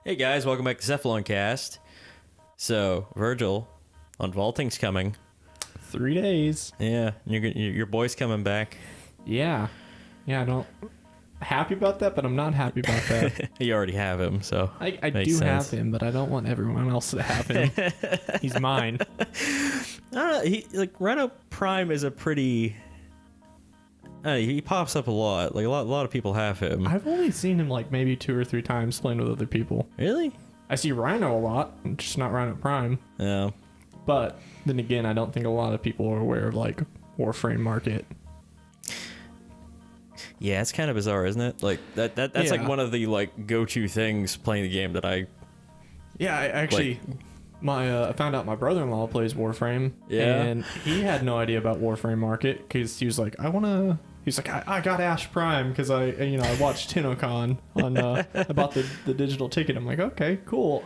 Hey guys, welcome back to Cephalon Cast. So, Virgil, on Vaulting's coming. 3 days. Yeah, your boy's coming back. Yeah, I don't happy about that, but I'm not happy about that. You already have him, so I do have him, but I don't want everyone else to have him. He's mine. I don't know. Rhino Prime is a pretty. He pops up a lot. Like a lot of people have him. I've only seen him like maybe 2 or 3 times playing with other people. Really? I see Rhino a lot, just not Rhino Prime. Yeah. But then again, I don't think a lot of people are aware of like Warframe market. Yeah, it's kind of bizarre, isn't it? Like that's like one of the like go-to things playing the game that I. Yeah, I actually. I found out my brother-in-law plays Warframe, and he had no idea about Warframe market because he was like, I got Ash Prime because I watched TennoCon on about the digital ticket. I'm like, okay, cool.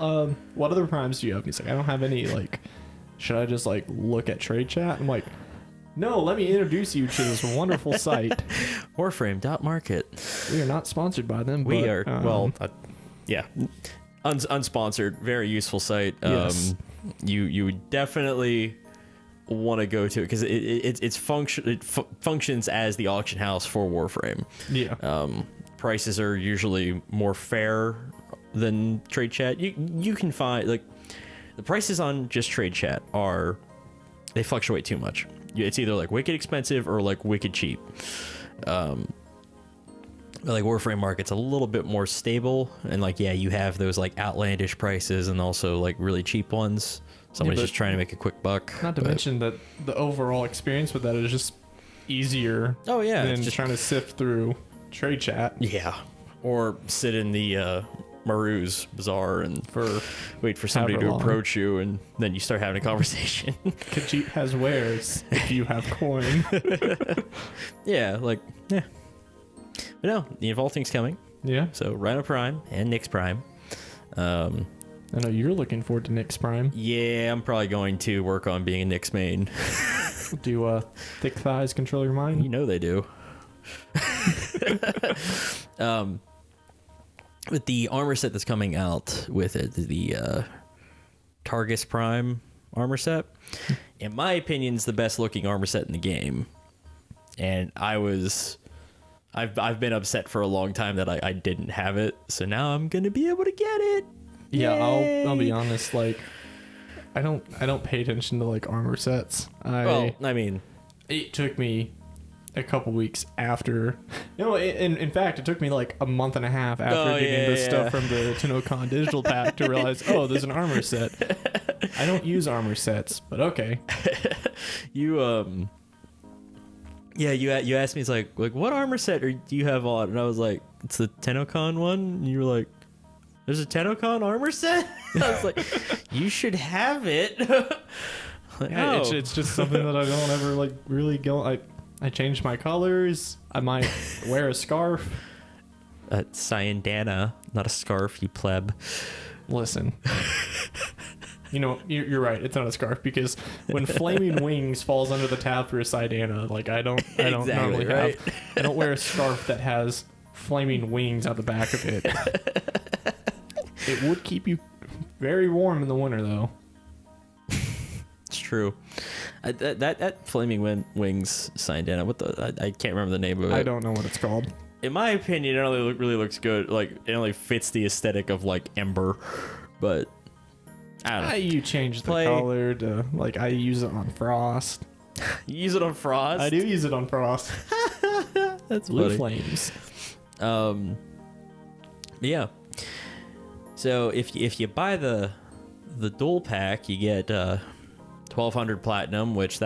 What other primes do you have? He's like, I don't have any. Like, should I just like look at trade chat? I'm like, no, let me introduce you to this wonderful site, Warframe.market. We are not sponsored by them. We are yeah. Unsponsored, very useful site. Yes. You would definitely want to go to it because it functions as the auction house for Warframe. Yeah. Prices are usually more fair than trade chat. You can find like the prices on just trade chat they fluctuate too much. It's either like wicked expensive or like wicked cheap. Like Warframe market's a little bit more stable, and like you have those like outlandish prices and also like really cheap ones. Somebody's just trying to make a quick buck. Not to mention that the overall experience with that is just easier. Oh yeah, than just trying to sift through trade chat. Yeah, or sit in the Maru's Bazaar and wait for somebody to approach you, and then you start having a conversation. Khajiit has wares if you have coin. Yeah. But no, the Vaulting's coming. Yeah. So Rhino Prime and Nyx Prime. I know you're looking forward to Nyx Prime. Yeah, I'm probably going to work on being a Nyx main. Do thick thighs control your mind? You know they do. With the armor set that's coming out with it, the Targus Prime armor set, in my opinion, is the best looking armor set in the game. And I've been upset for a long time that I didn't have it, so now I'm gonna be able to get it. Yeah, Yay! I'll be honest. Like, I don't pay attention to like armor sets. It took me a couple weeks after. In fact, it took me like a month and a half after getting the stuff from the TennoCon digital pack to realize, oh, there's an armor set. I don't use armor sets, but okay. You asked me, it's like what armor set do you have on? And I was like, it's the TennoCon one. And you were like, there's a TennoCon armor set? I was like, you should have it. It's just something that I don't ever like really go. I change my colors. I might wear a scarf. Cyandana, not a scarf, you pleb. Listen. You're right. It's not a scarf because when Flaming Wings falls under the tab for a Cydana, like I don't Exactly, normally right? have. I don't wear a scarf that has flaming wings on the back of it. It would keep you very warm in the winter, though. It's true. That Flaming Wings Cydana, I can't remember the name of it. I don't know what it's called. In my opinion, it only really looks good. Like it only fits the aesthetic of like Ember, but. I don't know. You change the color to like I use it on Frost. You use it on Frost? I do use it on Frost. That's Blue funny. Flames. Yeah. So if you buy the dual pack, you get 1200 platinum, which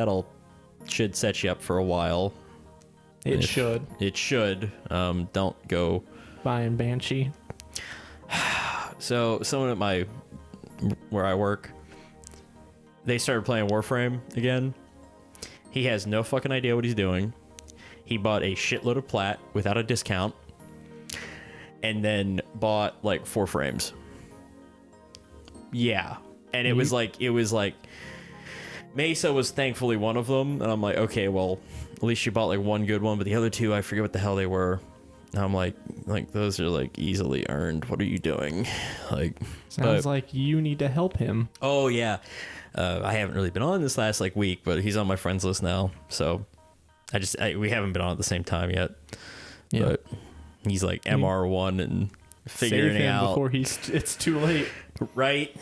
should set you up for a while. It should. It should. Don't go buying Banshee. So someone at where I work, they started playing Warframe again. He has no fucking idea what he's doing. He bought a shitload of plat without a discount and then bought like 4 frames. Yeah. And it was like Mesa was thankfully one of them, and I'm like, okay, well, at least you bought like one good one, but the other 2, I forget what the hell they were. I'm like those are like easily earned. What are you doing? Like, sounds like you need to help him. Oh yeah, I haven't really been on this last like week, but he's on my friends list now. So we haven't been on at the same time yet. Yeah. But he's like MR1 and figuring Save him out before it's too late. Right.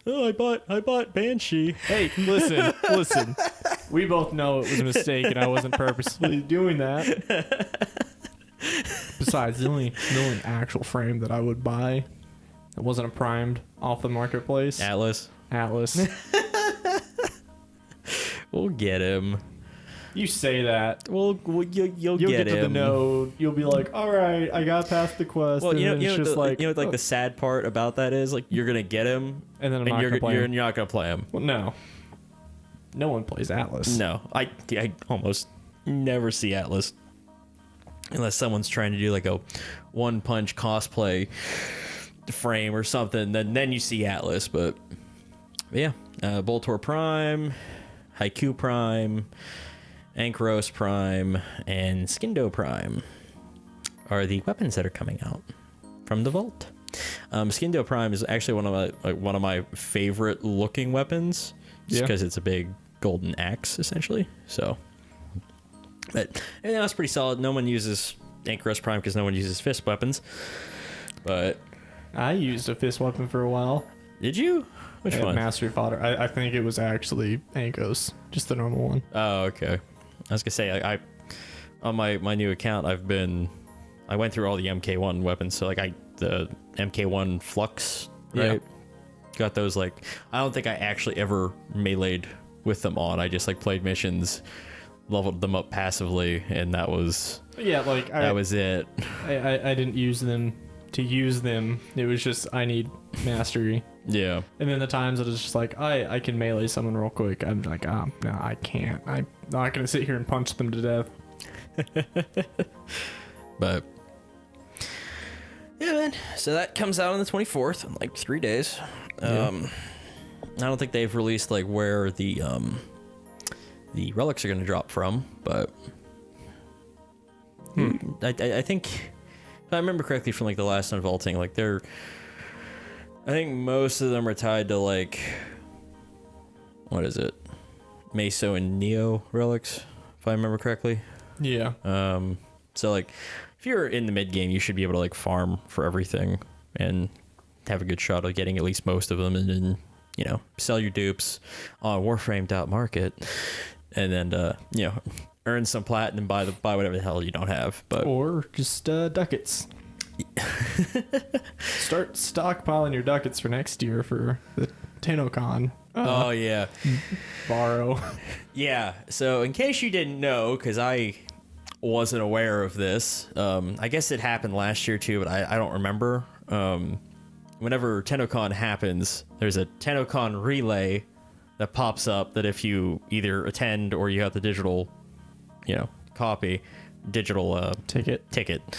Oh, I bought Banshee. Hey, listen. We both know it was a mistake, and I wasn't purposely doing that. Besides, the only actual frame that I would buy that wasn't a primed off the marketplace. Atlas. We'll get him. You say that. Well, you'll get him. to the node. You'll be like, all right, I got past the quest. Well, and the sad part about that is like you're gonna get him, and then I'm not gonna play him. You're not gonna play him. Well, no one plays Atlas. No, I almost never see Atlas unless someone's trying to do like a one punch cosplay frame or something. Then you see Atlas, but yeah, Boltor Prime, Haiku Prime, Ankyros Prime, and Skindo Prime are the weapons that are coming out from the vault. Skindo Prime is actually one of my favorite looking weapons, just because it's a big golden axe essentially. So, but that's pretty solid. No one uses Ankyros Prime because no one uses fist weapons. But I used a fist weapon for a while. Did you? Which one? Mastery Fodder. I think it was actually Ankos, just the normal one. Oh, okay. I was gonna say I on my new account I went through all the MK1 weapons, so like the MK1 Flux, right? Yeah. Got those. Like I don't think I actually ever meleeed with them on. I just like played missions, leveled them up passively, and that was that was it. I didn't use them to use them. It was just I need mastery. Yeah. And then the times that it's just like I can melee someone real quick, I'm like, no, I can't. I'm not gonna sit here and punch them to death. But yeah, man. So that comes out on the 24th in like 3 days. I don't think they've released like where the relics are gonna drop from, but I think if I remember correctly from like the last unvaulting, like I think most of them are tied to like, what is it? Meso and Neo relics, if I remember correctly. Yeah. So like, if you're in the mid game, you should be able to like farm for everything and have a good shot of getting at least most of them, and then sell your dupes on Warframe.market, and then earn some platinum, buy whatever the hell you don't have, or just ducats. Start stockpiling your ducats for next year for the TennoCon. Oh yeah. Borrow. Yeah. So in case you didn't know, because I wasn't aware of this, I guess it happened last year too, but I don't remember. Whenever TennoCon happens, there's a TennoCon relay that pops up that if you either attend or you have the digital, ticket.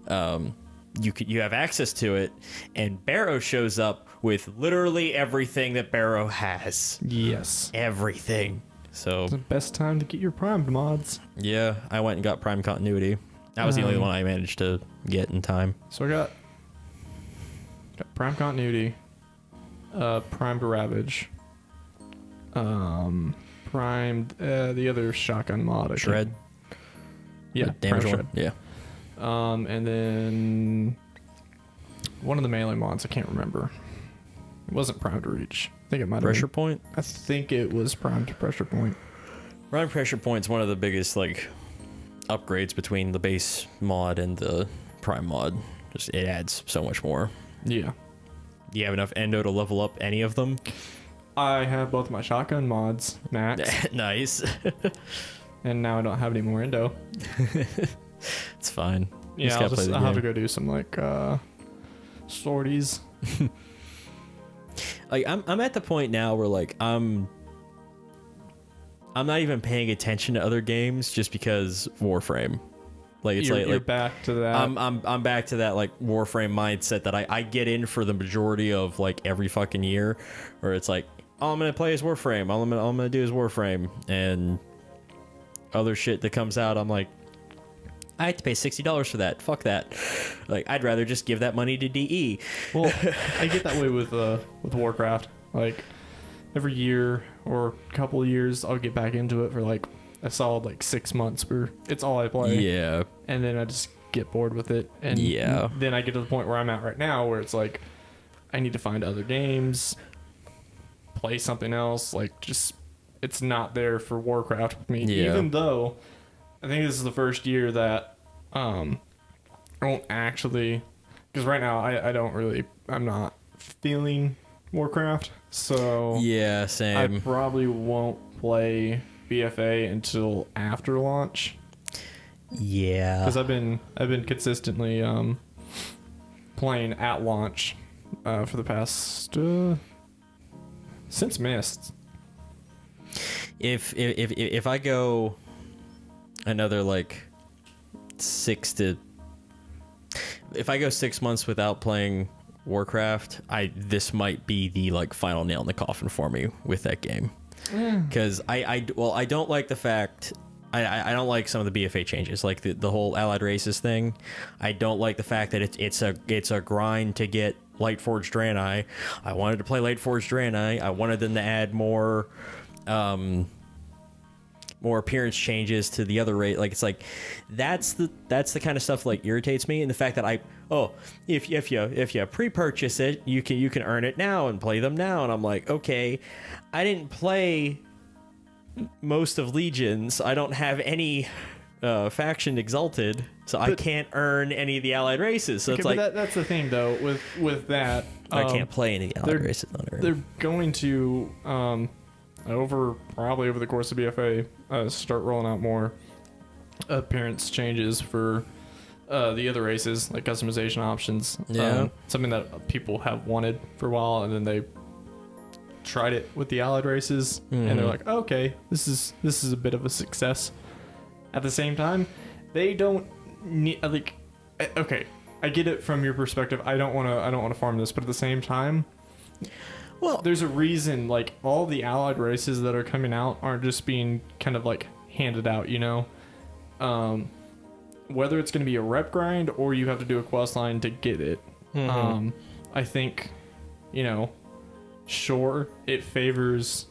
You have access to it, and Barrow shows up with literally everything that Barrow has. Yes. Everything. So it's the best time to get your primed mods. Yeah, I went and got Prime Continuity. That was the only one I managed to get in time. So I got Prime Continuity, Primed Ravage, primed the other shotgun mod. Shred. Yeah, damage one. Shred. Yeah. And then one of the melee mods, I can't remember. It wasn't primed reach. I think it might have Pressure been. point? I think it was primed pressure point. Prime Pressure Point's one of the biggest like upgrades between the base mod and the Prime mod. Just it adds so much more. Yeah. Do you have enough endo to level up any of them? I have both my shotgun mods max. Nice. And now I don't have any more endo. It's fine. Yeah, I'll have to go do some like sorties. Like I'm at the point now where like I'm not even paying attention to other games just because Warframe. Like it's you're back to that. I'm back to that like Warframe mindset that I get in for the majority of like every fucking year, where it's like, all I'm gonna play is Warframe. All I'm gonna do is Warframe, and other shit that comes out, I'm like, I had to pay $60 for that. Fuck that. Like, I'd rather just give that money to DE. Well, I get that way with Warcraft. Like, every year or couple of years, I'll get back into it for like a solid like 6 months where it's all I play. Yeah. And then I just get bored with it. And then I get to the point where I'm at right now where it's like, I need to find other games, play something else. Like, just, it's not there for Warcraft with me. Yeah. Even though I think this is the first year that I won't actually, because right now I'm not feeling Warcraft. So yeah, same. I probably won't play BFA until after launch. Yeah. Because I've been consistently playing at launch for the past since Mist. If I go another like 6 months without playing Warcraft, this might be the like final nail in the coffin for me with that game. Because I don't like the fact I don't like some of the BFA changes, like the whole allied races thing. I don't like the fact that it's a grind to get Lightforged Draenei. I wanted to play Lightforged Draenei. I wanted them to add more appearance changes to the other race. Like, it's like that's the kind of stuff like irritates me, and the fact that if you pre-purchase it, you can earn it now and play them now, and I'm like, okay, I didn't play most of Legions. I don't have any faction exalted, so I can't earn any of the allied races. So okay, it's like that's the thing though with that. I can't play any of the allied races on Earth. They're going to probably over the course of BFA start rolling out more appearance changes for the other races, like customization options. Yeah. Something that people have wanted for a while, and then they tried it with the allied races, and they're like, okay, this is a bit of a success. At the same time, they don't need, like, okay, I get it from your perspective. I don't want to farm this, but at the same time, well, there's a reason, like, all the allied races that are coming out aren't just being kind of like handed out, you know. Whether it's going to be a rep grind or you have to do a quest line to get it. I think, you know, sure, it favors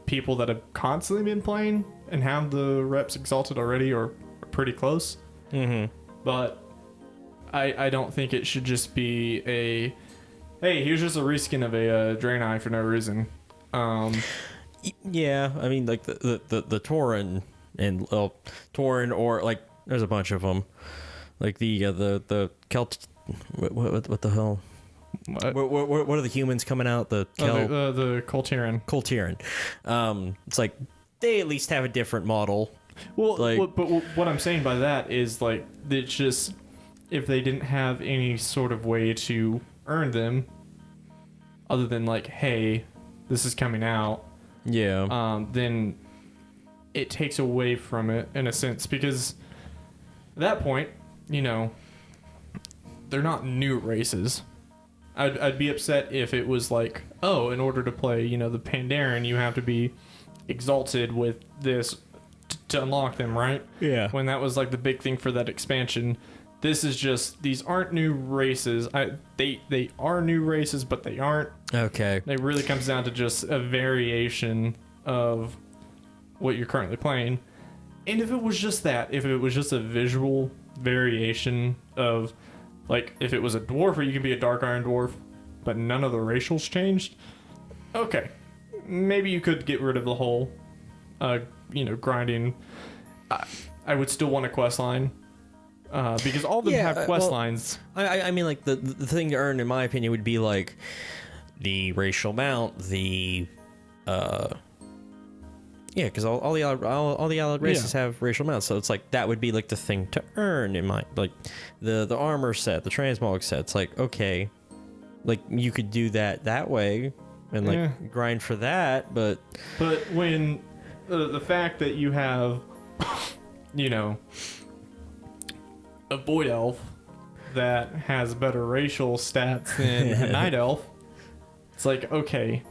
people that have constantly been playing and have the reps exalted already or are pretty close. But I don't think it should just be a, hey, here's just a reskin of a Draenei for no reason. Yeah, I mean, like the Tauren and Tauren, or like there's a bunch of them, like the Celt. What the hell? What are the humans coming out? The Coltiran. Coltiran. It's like they at least have a different model. Well, like, but what I'm saying by that is, like, it's just, if they didn't have any sort of way to earn them, other than like, hey, this is coming out, then it takes away from it in a sense, because at that point, you know, they're not new races. I'd be upset if it was like, oh, in order to play, you know, the Pandaren, you have to be exalted with this to unlock them, right? Yeah. When that was like the big thing for that expansion. This is just, these aren't new races. They are new races, but they aren't. Okay. It really comes down to just a variation of what you're currently playing. And if it was just that, if it was just a visual variation of, like, if it was a dwarf, or you could be a dark iron dwarf, but none of the racials changed, okay, maybe you could get rid of the whole, you know, grinding. I would still want a quest line, because all of them have quest lines. I mean, like, the thing to earn, in my opinion, would be like the racial mount, the yeah, because all the allied races have racial mounts, so it's like that would be like the thing to earn in my, like, the armor set, the transmog set. It's like, okay, like, you could do that way and like grind for that, but when the fact that you have, you know, a void elf that has better racial stats than a night elf, it's like, okay,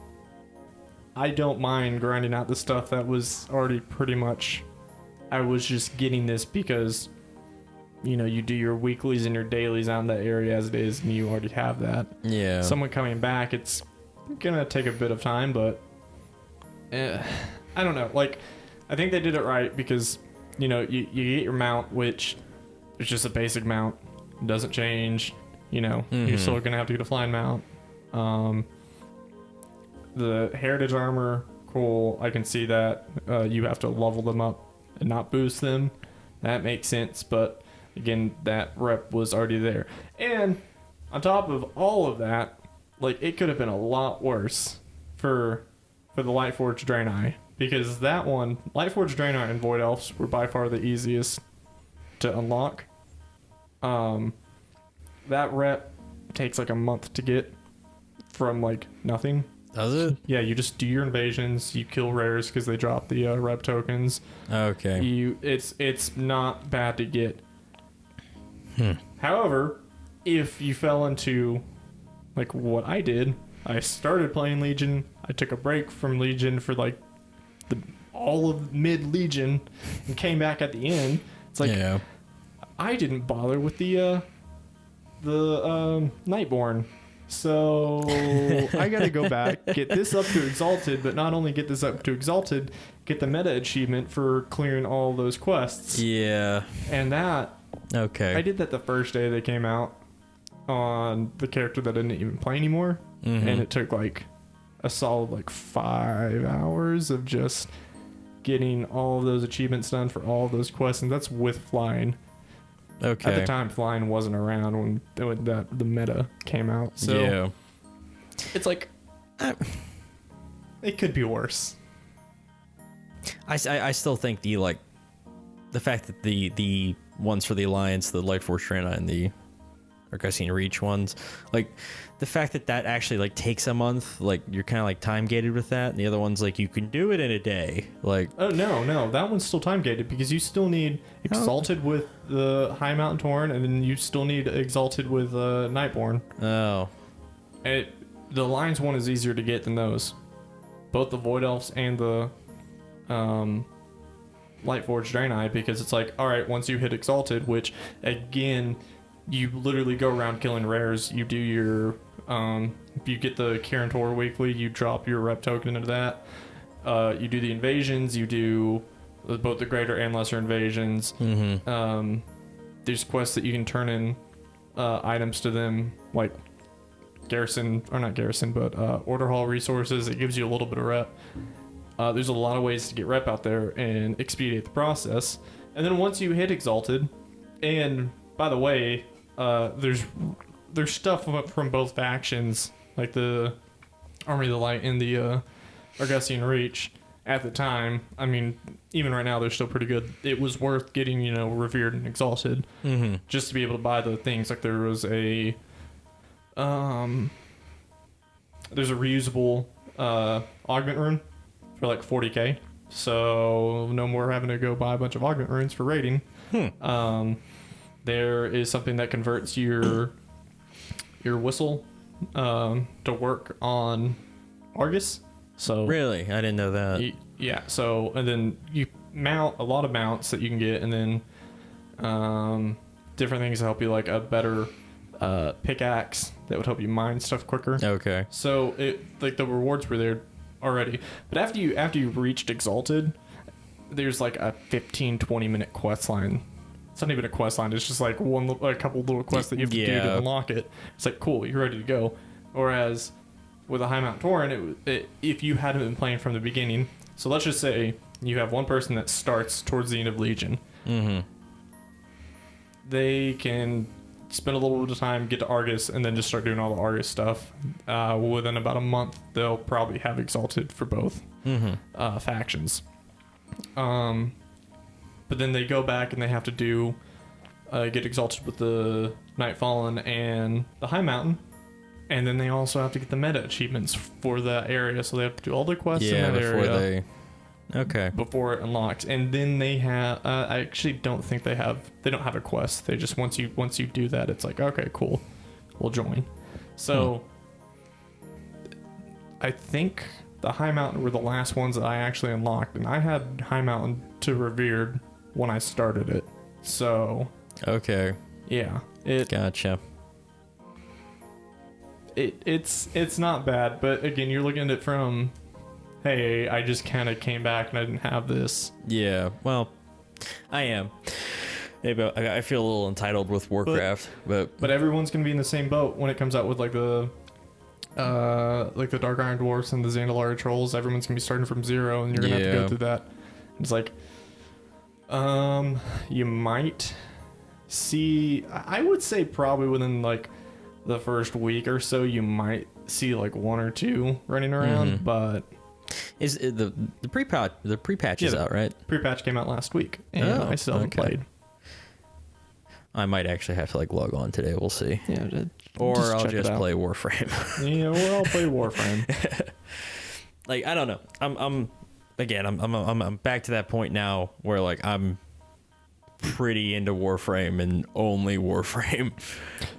I don't mind grinding out the stuff that was already pretty much I was just getting this because, you know, you do your weeklies and your dailies out in that area as it is, and you already have that. Yeah. Someone coming back, it's gonna take a bit of time, but I don't know. Like, I think they did it right because, you know, you get your mount, which is just a basic mount. It doesn't change. You know, you're still gonna have to get a flying mount. The heritage armor, cool. I can see that. You have to level them up and not boost them. That makes sense, but again, that rep was already there. And on top of all of that, like, it could have been a lot worse for the Lightforged Draenei, because that one, Lightforged Draenei and Void Elves were by far the easiest to unlock. That rep takes like a month to get from like nothing. Does it? Yeah, you just do your invasions, you kill rares because they drop the rep tokens. Okay. It's not bad to get. However, if you fell into like what I did, I started playing Legion. I took a break from Legion for like all of mid Legion and came back at the end. It's like, yeah. I didn't bother with the Nightborn. So I gotta go back, get this up to Exalted, but not only get this up to Exalted, get the meta achievement for clearing all those quests. Yeah. And that, okay. I did that the first day they came out on the character that I didn't even play anymore. And it took like a solid like 5 hours of just getting all of those achievements done for all of those quests, and that's with flying. Okay. At the time, flying wasn't around when the meta came out. So yeah. it's like, it could be worse. I still think the fact that the ones for the Alliance, the Lightforged Draenei and the Argosian Reach ones, like the fact that actually like takes a month, like you're kind of like time gated with that, and the other one's like you can do it in a day. Like, oh no, that one's still time gated because you still need Exalted with the High Mountain Torn, and then you still need Exalted with Nightborn. Oh, the Alliance one is easier to get than those. Both the Void Elves and the Lightforged Draenei, because it's like, all right, once you hit Exalted, which again, you literally go around killing rares. You do your, if you get the Kirin Tor weekly, you drop your rep token into that. You do the invasions. You do both the greater and lesser invasions. There's quests that you can turn in items to them, like Order Hall resources. It gives you a little bit of rep. There's a lot of ways to get rep out there and expedite the process. And then once you hit Exalted, and by the way, there's stuff from both factions, like the Army of the Light and the Argosian Reach at the time. I mean, even right now, they're still pretty good. It was worth getting, you know, Revered and Exalted just to be able to buy the things. Like there was there's a reusable augment rune for like 40k. So no more having to go buy a bunch of augment runes for raiding. There is something that converts your whistle to work on Argus. So really? I didn't know that. Yeah. So, and then you mount a lot of mounts that you can get, and then different things to help you, like a better pickaxe that would help you mine stuff quicker. Okay. So like the rewards were there already, but after you reached Exalted, there's like a 15-20 minute quest line. It's not even a quest line. It's just like a couple little quests that you have to do to unlock it. It's like, cool, you're ready to go. Whereas with a High Mount Torrent, if you hadn't been playing from the beginning, so let's just say you have one person that starts towards the end of Legion. They can spend a little bit of time, get to Argus, and then just start doing all the Argus stuff. Within about a month, they'll probably have Exalted for both factions. But then they go back and they have to do get Exalted with the Nightfallen and the High Mountain, and then they also have to get the meta achievements for the area. So they have to do all their quests in that area before it unlocks. And then they have I actually don't think they don't have a quest. They just once you do that, it's like, okay, cool, we'll join. So I think the High Mountain were the last ones that I actually unlocked, and I had High Mountain to Revered when I started it. So Okay. yeah, Gotcha. it's not bad, but again, you're looking at it from, hey, I just kind of came back and I didn't have this. Yeah. Well, I am. Maybe I feel a little entitled with Warcraft, but everyone's gonna be in the same boat when it comes out with like the Dark Iron Dwarfs and the Zandalari Trolls. Everyone's gonna be starting from zero, and you're gonna have to go through that. It's like, you might see. I would say probably within like the first week or so, you might see like one or two running around, but. Is it the pre-patch is out, right? Pre-patch came out last week, and I still haven't played. I might actually have to like log on today. We'll see. Yeah, or I'll just play Warframe. Yeah, or I'll play Warframe. Like, I don't know. I'm back to that point now where like I'm pretty into Warframe and only Warframe.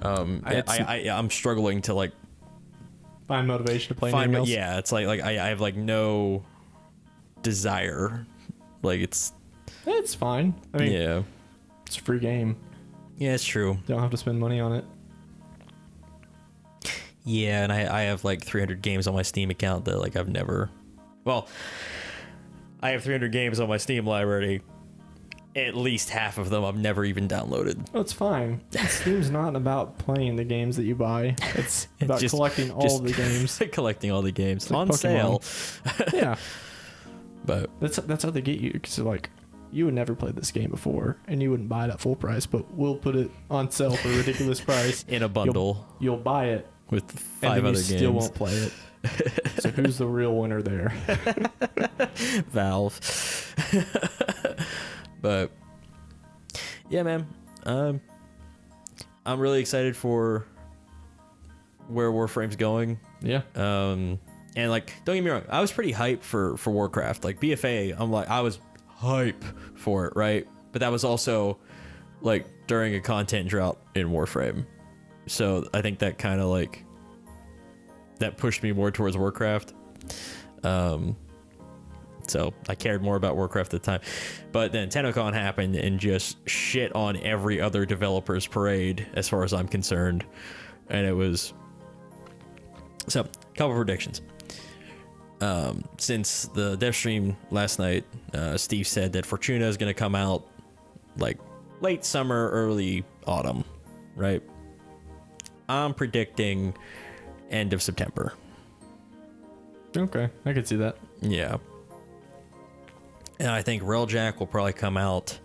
I'm struggling to like find motivation to play anything else. Yeah, it's like I have like no desire. Like it's fine. I mean, yeah, it's a free game. Yeah, it's true. Don't have to spend money on it. Yeah, and I have like 300 games on my Steam account that like I've never. Well, I have 300 games on my Steam library. At least half of them I've never even downloaded. Oh, it's fine. Steam's not about playing the games that you buy. It's about collecting all the games. Collecting all the games on Pokemon. sale. Yeah, but that's how they get you. Because like, you would never play this game before, and you wouldn't buy it at full price. But we'll put it on sale for a ridiculous price in a bundle. You'll buy it with 5 other games. Still won't play it. So who's the real winner there? Valve. But yeah, man, I'm really excited for where Warframe's going. Yeah. And like, don't get me wrong, I was pretty hyped for Warcraft. Like BFA, I was hype for it, right? But that was also like during a content drought in Warframe. So I think that kind of like that pushed me more towards Warcraft. So I cared more about Warcraft at the time. But then TennoCon happened and just shit on every other developer's parade as far as I'm concerned. And it was... So, couple predictions. Since the dev stream last night, Steve said that Fortuna is going to come out like late summer, early autumn, right? I'm predicting end of September. Okay, I could see that. Yeah. And I think Railjack will probably come out,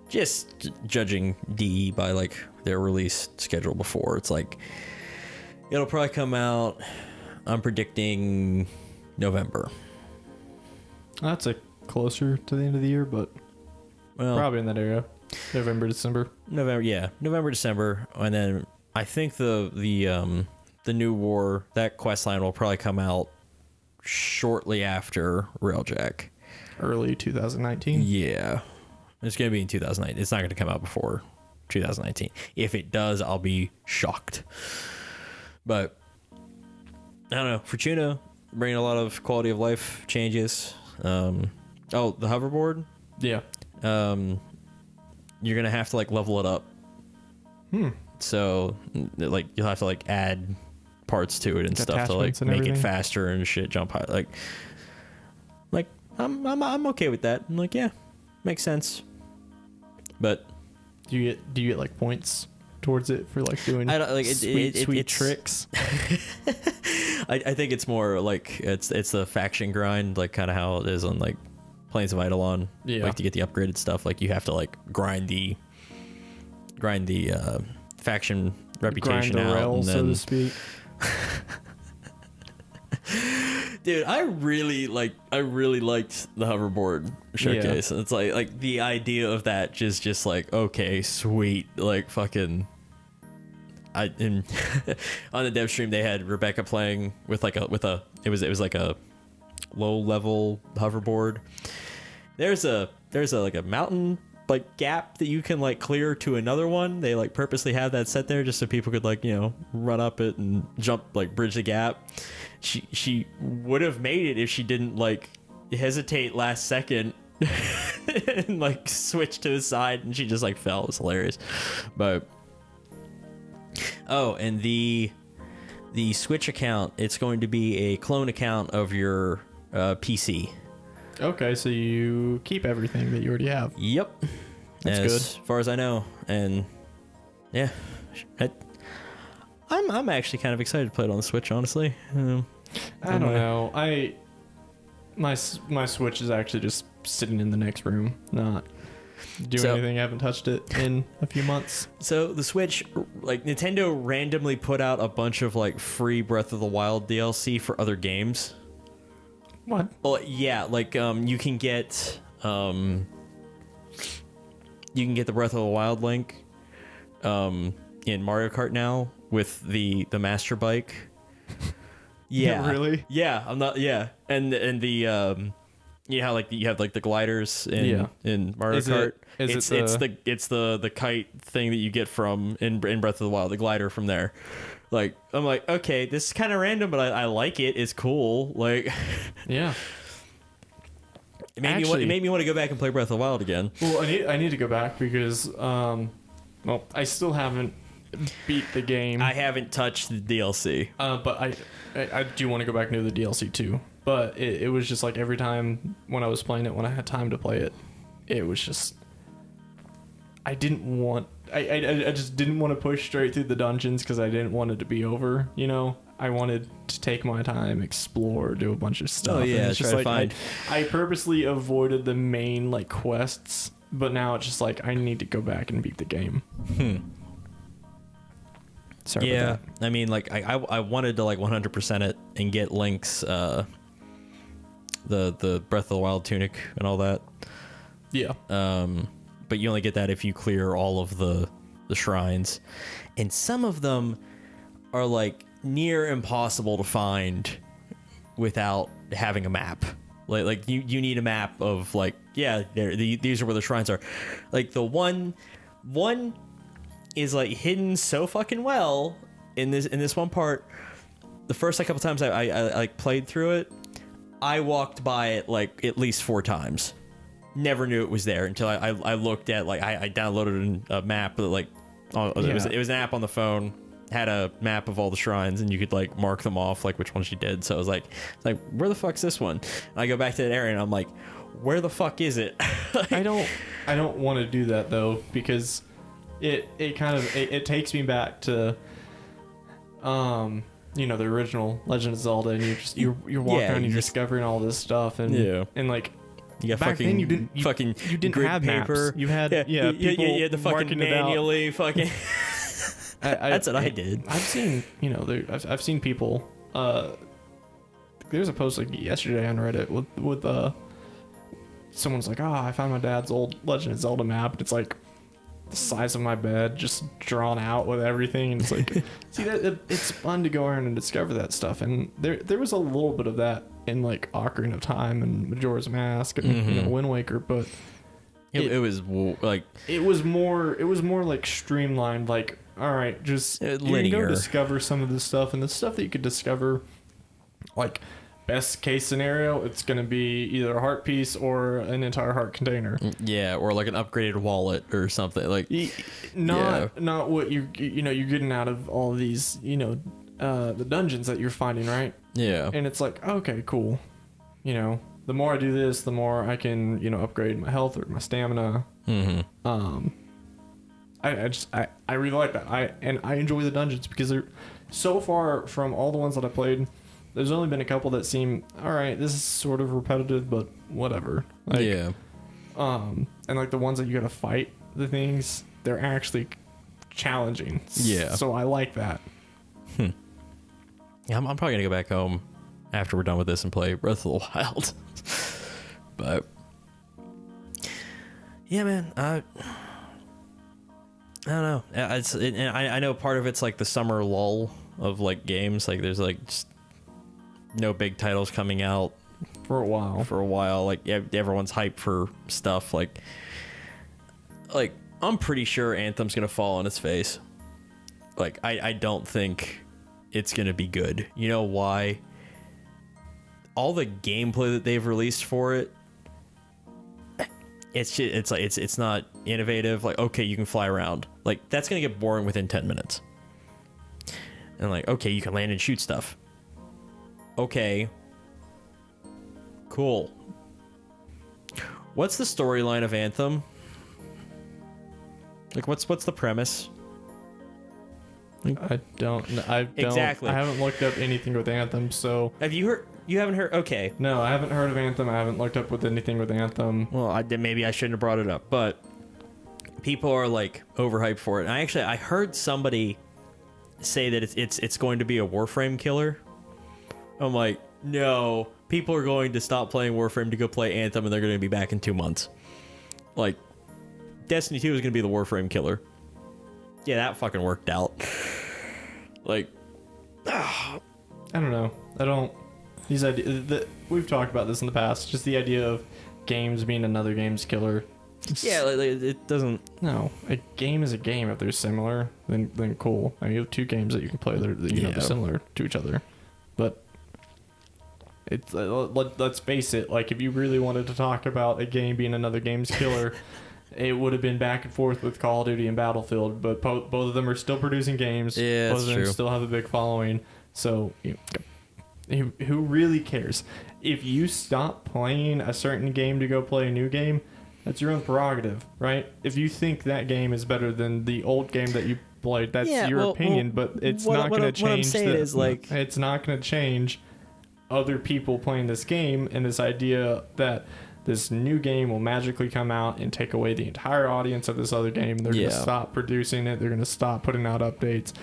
just judging DE by like their release schedule before. It's like, it'll probably come out, I'm predicting November. That's like closer to the end of the year, but probably in that area. November, December. November, December. And then I think the new war, that quest line will probably come out shortly after Railjack. Early 2019. Yeah, it's gonna be in 2019. It's not gonna come out before 2019. If it does, I'll be shocked. But I don't know. Fortuna bringing a lot of quality of life changes. The hoverboard. Yeah. You're gonna have to like level it up. So like you'll have to like add parts to it and stuff to like make it faster and shit, jump high. Like I'm okay with that. I'm like, yeah, makes sense. But do you get like points towards it for like doing sweet tricks? I think it's more like it's the faction grind, like kind of how it is on like Plains of Eidolon. Yeah. Like to get the upgraded stuff, like you have to like grind the faction reputation grind the out, rail, and then, so to speak. Dude, I really liked the hoverboard showcase. Yeah. It's like the idea of that just like, okay, sweet, like fucking. On the dev stream they had Rebecca playing with like it was like a low level hoverboard. There's a like a mountain like gap that you can like clear to another one. They like purposely have that set there just so people could like, you know, run up it and jump, like bridge the gap. She would have made it if she didn't like hesitate last second and like switched to his side, and she just like fell. It was hilarious. But and the Switch account, it's going to be a clone account of your PC. Okay, so you keep everything that you already have. Yep. That's good. As far as I know. And yeah, I'm actually kind of excited to play it on the Switch, honestly. I don't know. My Switch is actually just sitting in the next room, not doing anything. I haven't touched it in a few months. So the Switch, like Nintendo randomly put out a bunch of like free Breath of the Wild DLC for other games. What? Well, yeah, like you can get the Breath of the Wild link in Mario Kart now with the Master Bike. Yeah. Really? Yeah, I'm not. Yeah, and the you know how like you have like the gliders in Mario Kart. It's the kite thing that you get from in Breath of the Wild, the glider from there. Like I'm like, okay, this is kind of random, but I like it. It's cool. Like, yeah. It made me want to go back and play Breath of the Wild again. Well, I need to go back because I still haven't beat the game. I haven't touched the DLC. But I do want to go back and do the DLC too. But it was just like every time when I was playing it, when I had time to play it, it was just I just didn't want to push straight through the dungeons because I didn't want it to be over. You know, I wanted to take my time, explore, do a bunch of stuff. Oh yeah, it's just like I purposely avoided the main like quests, but now it's just like I need to go back and beat the game. Sorry about that. I mean, like I wanted to like 100% it and get Link's the Breath of the Wild tunic and all that. Yeah. But you only get that if you clear all of the shrines, and some of them are like near impossible to find without having a map. Like you need a map of like, yeah, these are where the shrines are. Like the one is like hidden so fucking well in this one part. The first like couple times I like played through it, I walked by it like at least 4 times. Never knew it was there until I looked at like I downloaded a map that like it was an app on the phone, had a map of all the shrines, and you could like mark them off like which ones you did. So I was like where the fuck's this one? And I go back to that area and I'm like, where the fuck is it? I don't want to do that though, because it kind of it takes me back to you know, the original Legend of Zelda, and you're walking around, you're discovering all this stuff, and like you got back then you didn't have paper. Maps. You had you had to fucking manually fucking. That's what I did. I've seen I've seen people. There's a post like yesterday on Reddit with someone's like, I found my dad's old Legend of Zelda map, and it's like the size of my bed, just drawn out with everything, and it's like, see that it's fun to go around and discover that stuff, and there was a little bit of that in like Ocarina of Time and Majora's Mask and Wind Waker, but it was like it was more like streamlined, like, all right, just you can go discover some of this stuff, and the stuff that you could discover, like best case scenario, it's going to be either a heart piece or an entire heart container. Yeah, or like an upgraded wallet or something. Like not what you're getting out of all of these, the dungeons that you're finding, right? Yeah. And it's like, okay, cool. The more I do this, the more I can, upgrade my health or my stamina. I really like that. I enjoy the dungeons because they're so far from all the ones that I played. There's only been a couple that seem, all right, this is sort of repetitive, but whatever. Like, yeah. And like the ones that you got to fight the things, they're actually challenging. Yeah. So I like that. Yeah, I'm probably gonna go back home after we're done with this and play Breath of the Wild. But yeah, man, I don't know. I know part of it's like the summer lull of like games. Like there's like just no big titles coming out for a while. Like everyone's hyped for stuff. Like I'm pretty sure Anthem's gonna fall on its face. Like I don't think it's gonna be good. You know why? All the gameplay that they've released for it, it's not innovative. Like, okay, you can fly around. Like, that's gonna get boring within 10 minutes. And like, okay, you can land and shoot stuff. Okay, cool. What's the storyline of Anthem? Like, what's the premise? I don't. Exactly. I haven't looked up anything with Anthem, so. Have you heard? You haven't heard? Okay. No, I haven't heard of Anthem. I haven't looked up with anything with Anthem. Well, maybe I shouldn't have brought it up, but people are like overhyped for it. And I heard somebody say that it's going to be a Warframe killer. I'm like, no, people are going to stop playing Warframe to go play Anthem, and they're going to be back in 2 months. Like, Destiny 2 is going to be the Warframe killer. Yeah, that fucking worked out. Like, I don't know. I don't. These ideas. We've talked about this in the past. Just the idea of games being another game's killer. Yeah, like, it doesn't. No, a game is a game. If they're similar, then cool. I mean, you have two games that you can play that they're similar to each other. But it's let's face it. Like, if you really wanted to talk about a game being another game's killer. It would have been back and forth with Call of Duty and Battlefield, but both of them are still producing games. Yeah, both of them still have a big following. So, who really cares? If you stop playing a certain game to go play a new game, that's your own prerogative, right? If you think that game is better than the old game that you played, that's your opinion. But it's not going to change. What I'm saying is, like, it's not going to change other people playing this game and this idea that this new game will magically come out and take away the entire audience of this other game. They're going to stop producing it. They're going to stop putting out updates.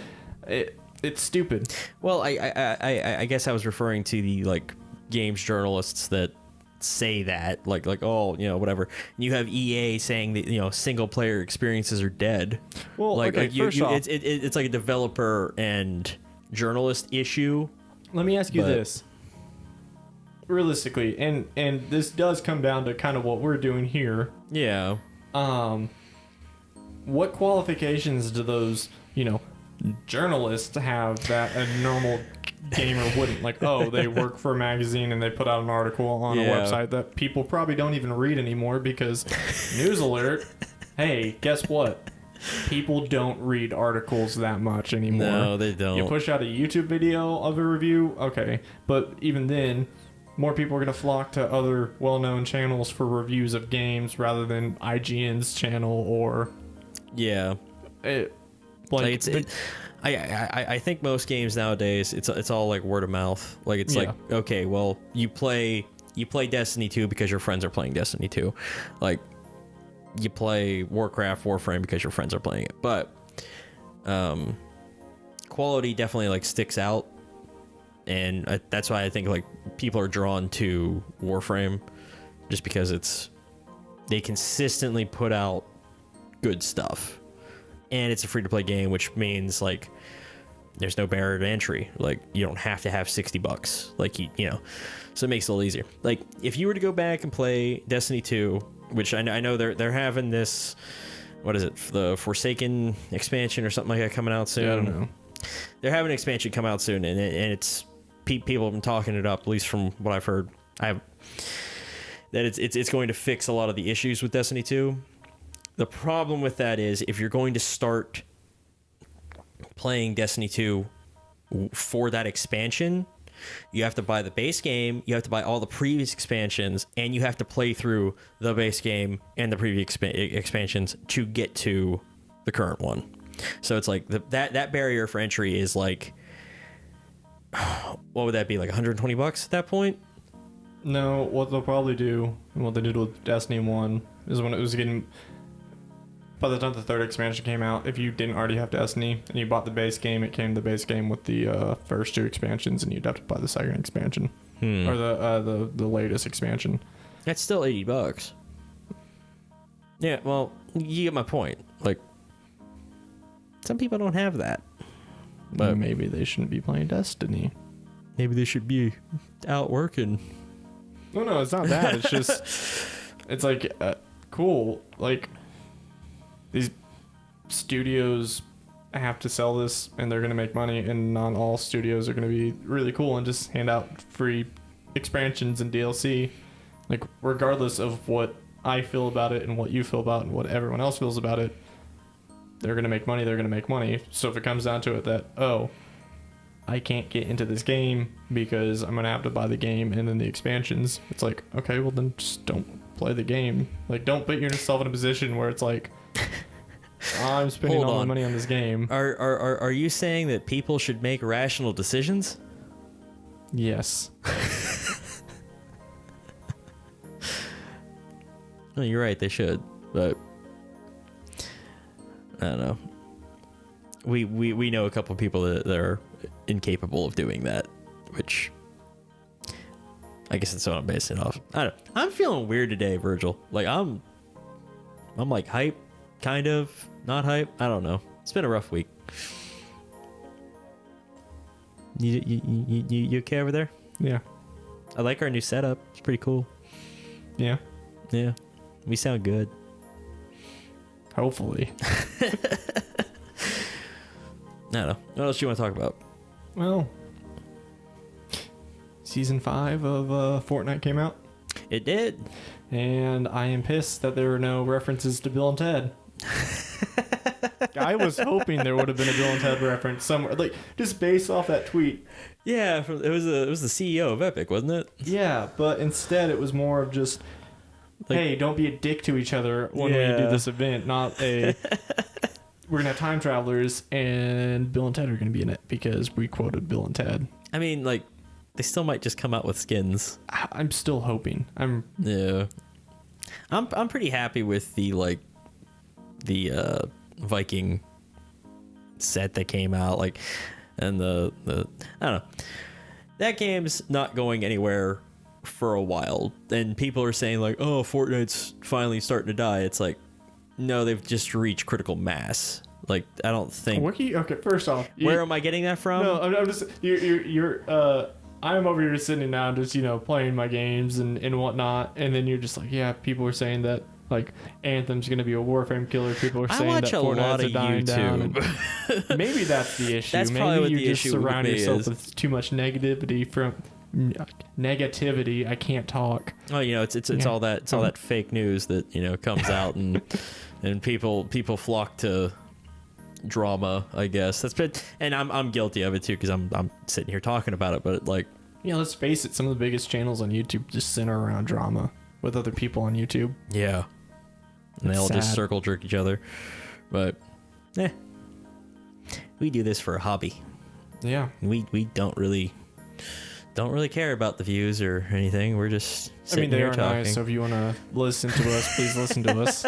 It's stupid. Well, I guess I was referring to the like games journalists that say that like oh, whatever. You have EA saying that single player experiences are dead. Well, like first off, it's like a developer and journalist issue. Let me ask you this. Realistically, and this does come down to kind of what we're doing here. Yeah. What qualifications do those, journalists have that a normal gamer wouldn't? Like, oh, they work for a magazine and they put out an article on a website that people probably don't even read anymore because news alert, hey, guess what? People don't read articles that much anymore. No, they don't. You push out a YouTube video of a review, okay. But even then, more people are going to flock to other well-known channels for reviews of games rather than IGN's channel or... Yeah. I think most games nowadays, it's all like word of mouth. Like, it's like, okay, well, you play Destiny 2 because your friends are playing Destiny 2. Like, you play Warframe because your friends are playing it. But quality definitely like sticks out. And that's why I think like people are drawn to Warframe, just because they consistently put out good stuff, and it's a free to play game, which means like there's no barrier to entry. Like, you don't have to have $60. Like, so it makes it a little easier. Like, if you were to go back and play Destiny 2, which I know they're having this, what is it, the Forsaken expansion or something like that coming out soon. Yeah, I don't know. They're having an expansion come out soon, and it's people have been talking it up, at least from what I've heard. That it's going to fix a lot of the issues with Destiny 2. The problem with that is, if you're going to start playing Destiny 2 for that expansion, you have to buy the base game, you have to buy all the previous expansions, and you have to play through the base game and the previous expansions to get to the current one. So it's like that barrier for entry is like, what would that be, like $120 at that point? No, what they'll probably do, and what they did with Destiny 1, is when it was getting... By the time the third expansion came out, if you didn't already have Destiny and you bought the base game, it came the base game with the first two expansions, and you'd have to buy the second expansion. Or the latest expansion. That's still $80. Yeah, well, you get my point. Like, some people don't have that. But maybe they shouldn't be playing Destiny. Maybe they should be out working. No, it's not that. It's just, it's like, cool. Like, these studios have to sell this and they're going to make money, and not all studios are going to be really cool and just hand out free expansions and DLC. Like, regardless of what I feel about it and what you feel about it and what everyone else feels about it, they're going to make money. So if it comes down to it that, oh, I can't get into this game because I'm going to have to buy the game and then the expansions, it's like, okay, well then just don't play the game. Like, don't put yourself in a position where it's like, I'm spending all my money on this game. Are you saying that people should make rational decisions? Yes. No, you're right, they should, but I don't know. We know a couple of people that are incapable of doing that, which I guess that's what I'm basing it off. I don't know. I'm feeling weird today, Virgil. Like I'm like hype, kind of, not hype. I don't know. It's been a rough week. You okay over there? Yeah. I like our new setup. It's pretty cool. Yeah. Yeah. We sound good. Hopefully. I don't know. What else do you want to talk about? Well, Season 5 of Fortnite came out. It did. And I am pissed that there were no references to Bill and Ted. I was hoping there would have been a Bill and Ted reference somewhere, like just based off that tweet. Yeah, it was the CEO of Epic, wasn't it? Yeah, but instead it was more of just, like, hey, don't be a dick to each other when we do this event. Not a, we're gonna have time travelers and Bill and Ted are gonna be in it because we quoted Bill and Ted. I mean, like, they still might just come out with skins. I'm still hoping. I'm pretty happy with the Viking set that came out, like, and the I don't know. That game's not going anywhere for a while, and people are saying like, oh, Fortnite's finally starting to die. It's like, no, they've just reached critical mass. Like, I don't think. Okay, first off, where am I getting that from? No, I'm just you're I'm over here sitting down, just playing my games and whatnot, and then you're just like, yeah, people are saying that like Anthem's gonna be a Warframe killer. People are saying that Fortnite's dying down. Maybe that's the issue. That's maybe probably what you the just issue surround with me yourself is. with too much negativity I can't talk. Oh, it's all that fake news that comes out and people flock to drama, I guess. And I'm guilty of it too, because I'm sitting here talking about it, but like, let's face it, some of the biggest channels on YouTube just center around drama with other people on YouTube. Yeah. And they all just circle jerk each other. But we do this for a hobby. Yeah. We don't really care about the views or anything. We're just sitting they here are talking. nice, so if you want to listen to us, please listen to us.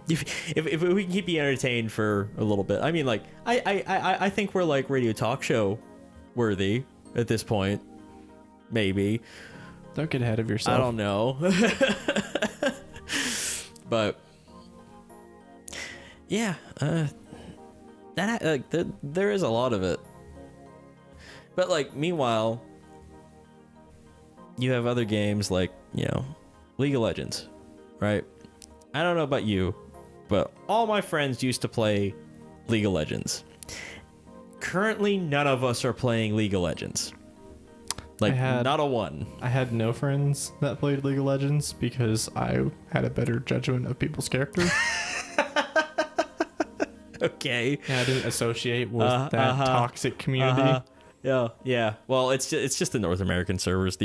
If we can keep you entertained for a little bit. I mean, like, I think we're like radio talk show worthy at this point. Maybe. Don't get ahead of yourself. I don't know. But yeah, there is a lot of it. But like, meanwhile, you have other games like, League of Legends, right? I don't know about you, but all my friends used to play League of Legends. Currently, none of us are playing League of Legends. Like, not a one. I had no friends that played League of Legends because I had a better judgment of people's character. Okay. And I didn't associate with that toxic community. Yeah. Well, it's just the North American servers.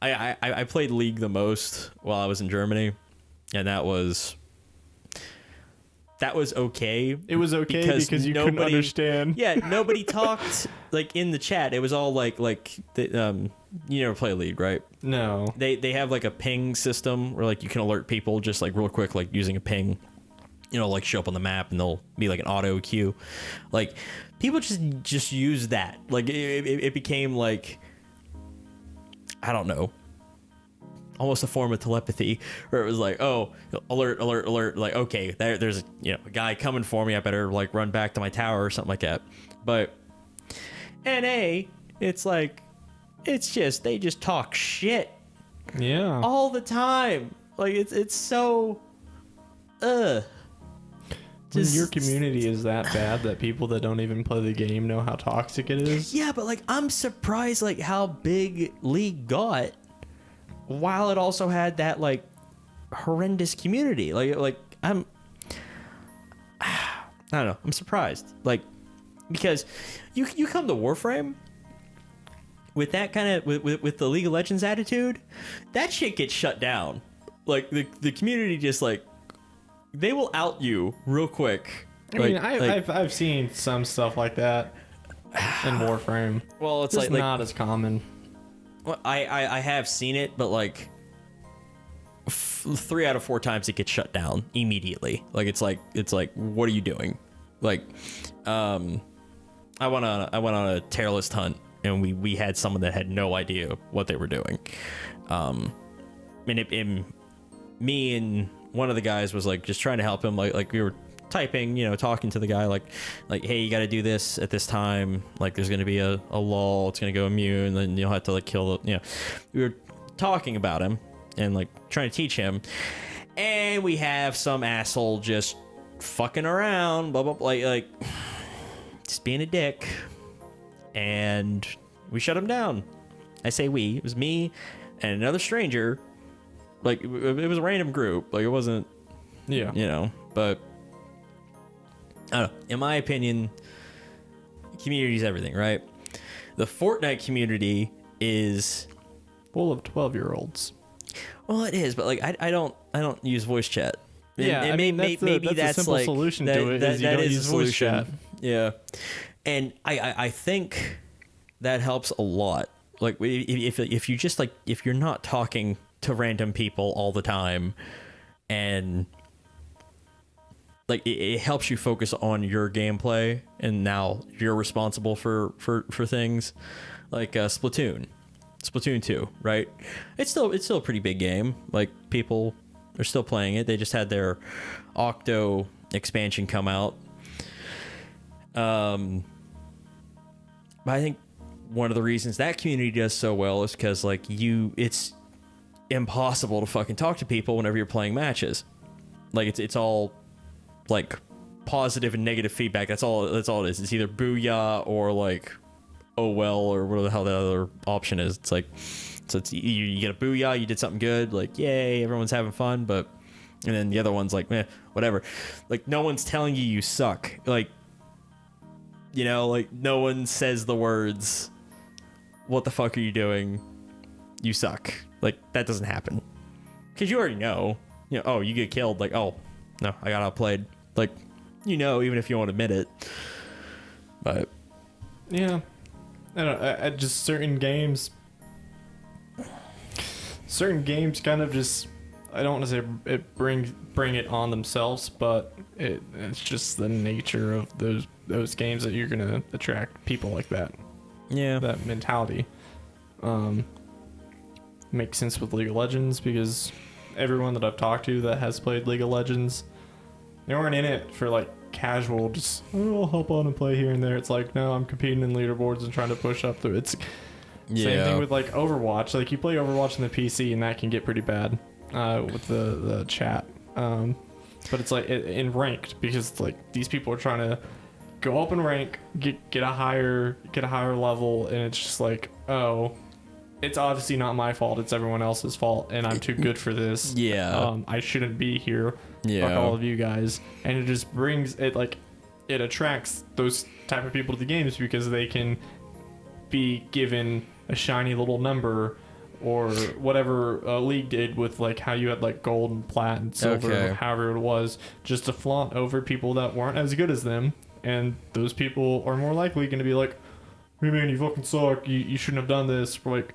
I played League the most while I was in Germany, and that was okay. It was okay because you couldn't understand. Yeah, nobody talked like in the chat. It was all like you never play League, right? No. They have like a ping system where like you can alert people just like real quick, like using a ping. Like show up on the map and they'll be like an auto queue. Like, people just use that. Like, it became like, I don't know, almost a form of telepathy, where it was like, oh, alert, like, okay, there's a guy coming for me, I better like run back to my tower or something like that. But NA, it's like, they just talk shit. Yeah. All the time. Like, it's so when your community is that bad that people that don't even play the game know how toxic it is. Yeah, but like, I'm surprised like how big League got, while it also had that like horrendous community. Like I don't know. I'm surprised. Like, because you come to Warframe with that kind of with the League of Legends attitude, that shit gets shut down. Like the community just like they will out you real quick. I mean, I've seen some stuff like that in Warframe. Well, it's just like not as common. Well, I have seen it, but like 3 out of 4 times it gets shut down immediately. Like it's like what are you doing? Like I went on a tier list hunt and we had someone that had no idea what they were doing. And me and one of the guys was like just trying to help him, like we were typing, talking to the guy like hey, you got to do this at this time, like there's going to be a lull, it's going to go immune, then you'll have to like kill the, we were talking about him and like trying to teach him, and we have some asshole just fucking around, blah blah blah, like just being a dick, and we shut him down. I say we, it was me and another stranger. Like it was a random group, like it wasn't, but I don't know. In my opinion, community is everything, right? The Fortnite community is full of 12-year-olds. Well, it is, but like I don't use voice chat. Yeah, maybe that's a simple like, solution to it. Is you don't use voice chat. Yeah, and I think that helps a lot. Like if you just like if you're not talking to random people all the time, and like it helps you focus on your gameplay, and now you're responsible for things like Splatoon 2, right? It's still a pretty big game. Like people are still playing it. They just had their Octo expansion come out. But I think one of the reasons that community does so well is because like it's impossible to fucking talk to people whenever you're playing matches. Like it's all like positive and negative feedback. That's all it is. It's either booyah or like oh well, or whatever the hell the other option is. It's like, so it's you get a booyah, you did something good, like yay, everyone's having fun, but and then the other one's like meh, whatever. Like no one's telling you suck. Like like no one says the words, what the fuck are you doing? You suck. Like that doesn't happen. Because you already know. Oh, you get killed. Like, oh, no, I got outplayed. Like, even if you won't admit it. But yeah, I don't know. Just certain games kind of just, I don't want to say it bring it on themselves, but it's just the nature of those games that you're gonna attract people like that. Yeah, that mentality. Makes sense with League of Legends, because everyone that I've talked to that has played League of Legends, they weren't in it for like casual, just I'll hop on and play here and there. It's like, no, I'm competing in leaderboards and trying to push up through. It's same thing with like Overwatch. Like you play Overwatch on the PC and that can get pretty bad with the chat. But it's like in ranked, because it's like these people are trying to go up in rank, get a higher level, and it's just like, oh, it's obviously not my fault, it's everyone else's fault, and I'm too good for this. I shouldn't be here. Fuck all of you guys. And it just brings it, like it attracts those type of people to the games, because they can be given a shiny little number, or whatever League did with like how you had like gold and plat and silver, however it was, just to flaunt over people that weren't as good as them. And those people are more likely going to be like, hey man, you fucking suck, you shouldn't have done this. Or like,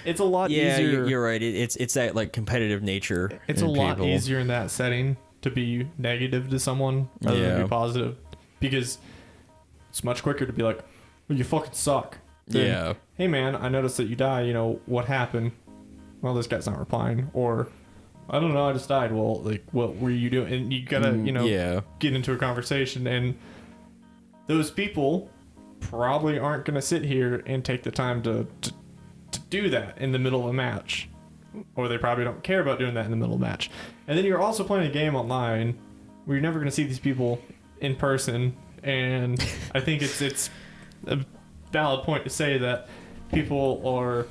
it's a lot easier. You're right. It's that like competitive nature. It's a lot easier in that setting to be negative to someone rather than be positive, because it's much quicker to be like, well, you fucking suck. Then, hey man, I noticed that you died. What happened? Well, this guy's not replying. Or, I don't know, I just died. Well, like, what were you doing? And you gotta, get into a conversation. And those people probably aren't gonna sit here and take the time to do that in the middle of a match, or they probably don't care about doing that in the middle of a match. And then you're also playing a game online where you're never going to see these people in person, and I think it's a valid point to say that people are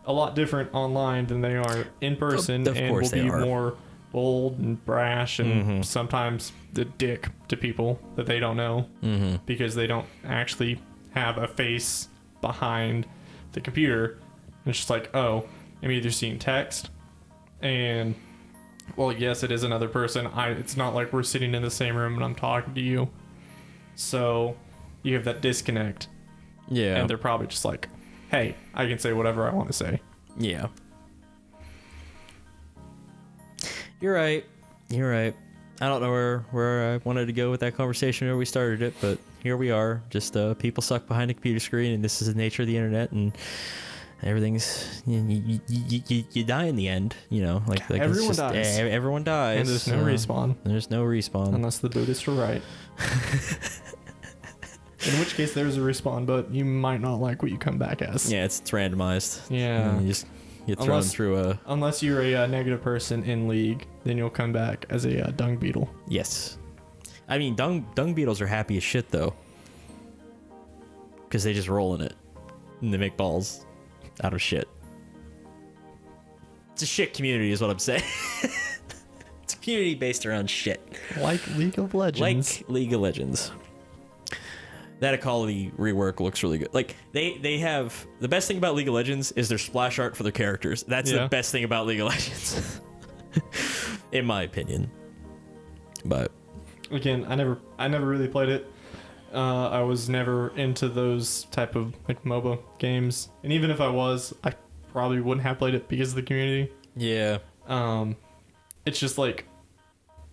a lot different online than they are in person, and will be more bold and brash and sometimes the dick to people that they don't know because they don't actually have a face behind the computer. It's just like, oh, I'm either seeing text and, well, yes, it is another person. It's not like we're sitting in the same room and I'm talking to you. So you have that disconnect. Yeah. And they're probably just like, hey, I can say whatever I want to say. Yeah. You're right. I don't know where I wanted to go with that conversation where we started it, but here we are. Just people suck behind a computer screen, and this is the nature of the internet, and everything's you die in the end, like everyone dies. Everyone dies, and there's no respawn. There's no respawn unless the Buddhists are right. In which case there's a respawn, but you might not like what you come back as. Yeah, it's randomized. Yeah, you just get thrown through unless you're a negative person in League, then you'll come back as a dung beetle. Yes, I mean dung beetles are happy as shit though, because they just roll in it and they make balls out of shit. It's a shit community is what I'm saying. It's a community based around shit. Like League of Legends. That Ecology rework looks really good. Like they have the best thing about League of Legends is their splash art for their characters. That's the best thing about League of Legends. In my opinion. But again, I never really played it. I was never into those type of like MOBA games, and even if I was, I probably wouldn't have played it because of the community. Yeah. It's just like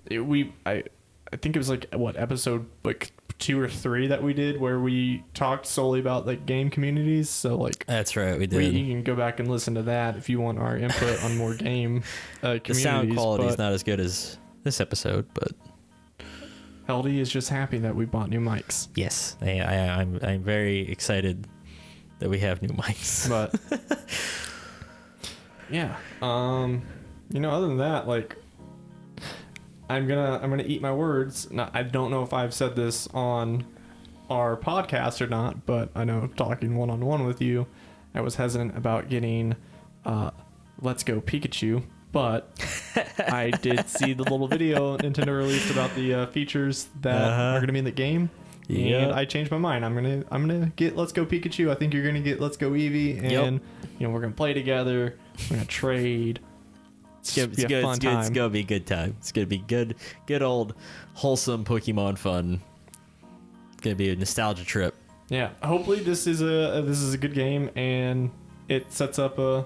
I think it was like what episode like 2 or 3 that we did where we talked solely about like game communities. So like that's right, we did. You can go back and listen to that if you want our input on more game communities. The sound quality is not as good as this episode, but LD is just happy that we bought new mics. Yes, I'm very excited that we have new mics. But yeah, other than that, like I'm gonna eat my words. Now, I don't know if I've said this on our podcast or not, but I know talking one-on-one with you, I was hesitant about getting Let's Go Pikachu. But I did see the little video Nintendo released about the features that are going to be in the game, and I changed my mind. I'm gonna get Let's Go Pikachu. I think you're gonna get Let's Go Eevee, and we're gonna play together. We're gonna trade. It's gonna be a fun time. It's gonna be a good time. It's gonna be good old wholesome Pokemon fun. It's gonna be a nostalgia trip. Yeah. Hopefully this is a good game, and it sets up a